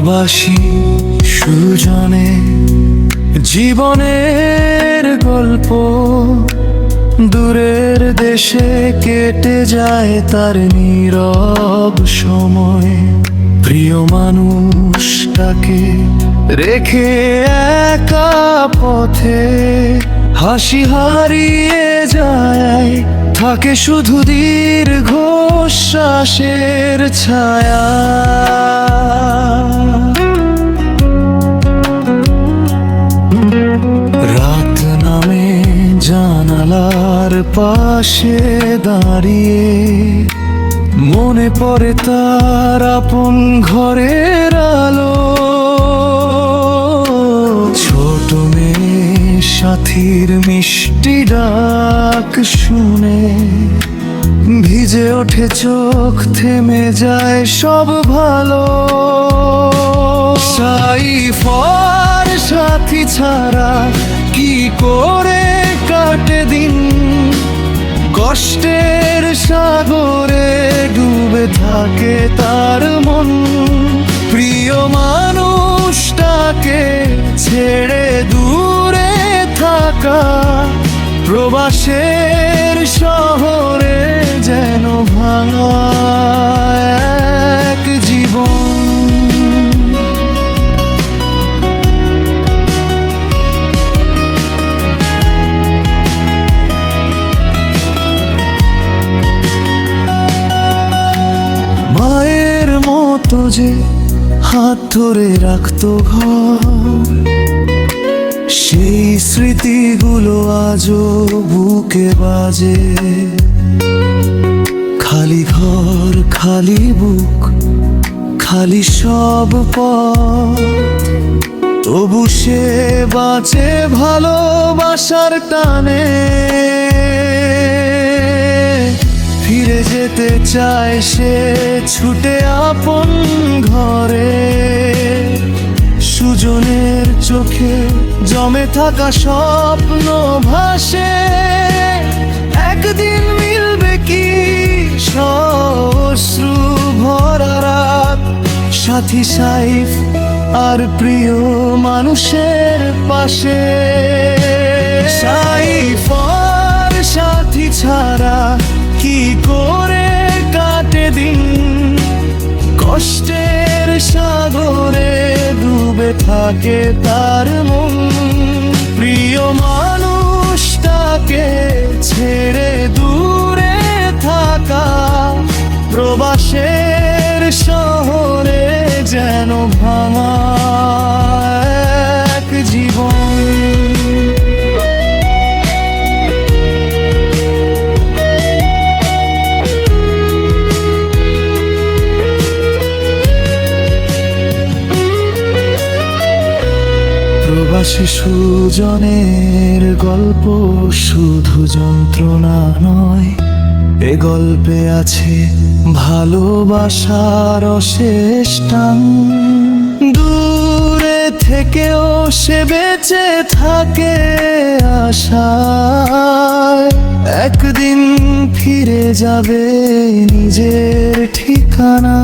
প্রবাসী সুজনে জীবনের গল্প, দূরের দেশে কেটে যায় তার নীরব সময়। প্রিয় মানুষটাকে রেখে একা পথে হাসি হারিয়ে যায়, থাকে শুধু দীর্ঘশ্বাসের ছায়া। রাত নামে জানালার পাশে দাঁড়িয়ে মনে পড়ে তার আপন ঘরের আলো। ছোট মেয়ে সাথীর মিষ্টি ডাক শুনে ভিজে ওঠে চোখ, থেমে যায় সব ভালো। সাইফার সাথী ছাড়া কি করে কাটে দিন, কষ্টের সাগরে ডুবে থাকে তার মন। প্রিয় মানুষটাকে ছেড়ে দূরে থাকা, প্রবাসের শহরে যেন ভাঙা এক জীবন। মায়ের মতো যে হাত ধরে রাখতো ঘর, সেই স্মৃতিগুলো আজও বুকে বাজে। খালি ঘর, খালি বুক, খালি সব পথ, তবু সে বাঁচে ভালোবাসার টানে। ফিরে যেতে চায় সে ছুটে আপন ঘরে, সুজনের চোখে জমে থাকা স্বপ্ন ভাসে। একদিন মিলবে কি অশ্রু ভরা রাত, সাথী সাইফ আর প্রিয় মানুষের পাশে। সাইফ আর সাথী ছাড়া কি করে কাটে দিন, কষ্টের সাগরে ডুবে থাকে তার মন। প্রিয় মানুষটাকে ছেড়ে দূরে থাকা, প্রবাসের শহরে যেন ভাঙা এক জীবন। প্রবাসী সুজনের গল্প শুধু যন্ত্রণা নয়, এ গল্পে আছে ভালোবাসার অশেষ টান। দূরে থেকেও সে বেঁচে থাকে আশায়, একদিন ফিরে যাবে নিজের ঠিকানা।